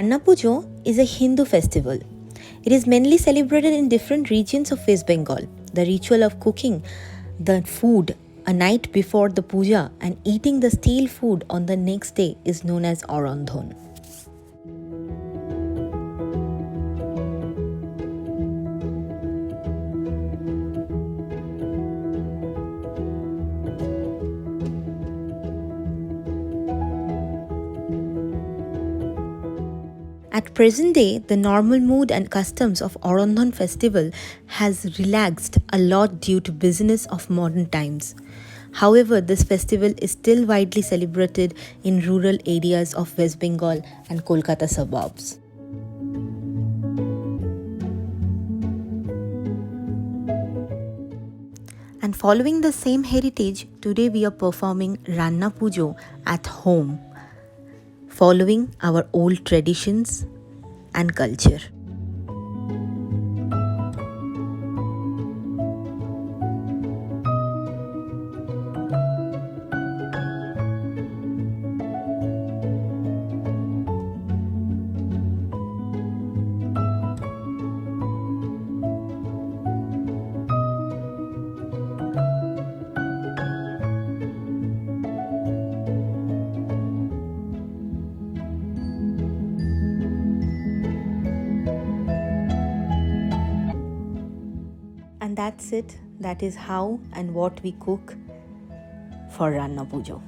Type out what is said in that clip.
Ranna Puja is a Hindu festival. It is mainly celebrated in different regions of West Bengal. The ritual of cooking the food a night before the puja and eating the stale food on the next day is known as Arandhan. At present day, the normal mood and customs of Arandhan festival has relaxed a lot due to busyness of modern times. However, this festival is still widely celebrated in rural areas of West Bengal and Kolkata suburbs. And following the same heritage, today we are performing Ranna Puja at home, following our old traditions and culture. And that's it. That is how and what we cook for Ranna Puja.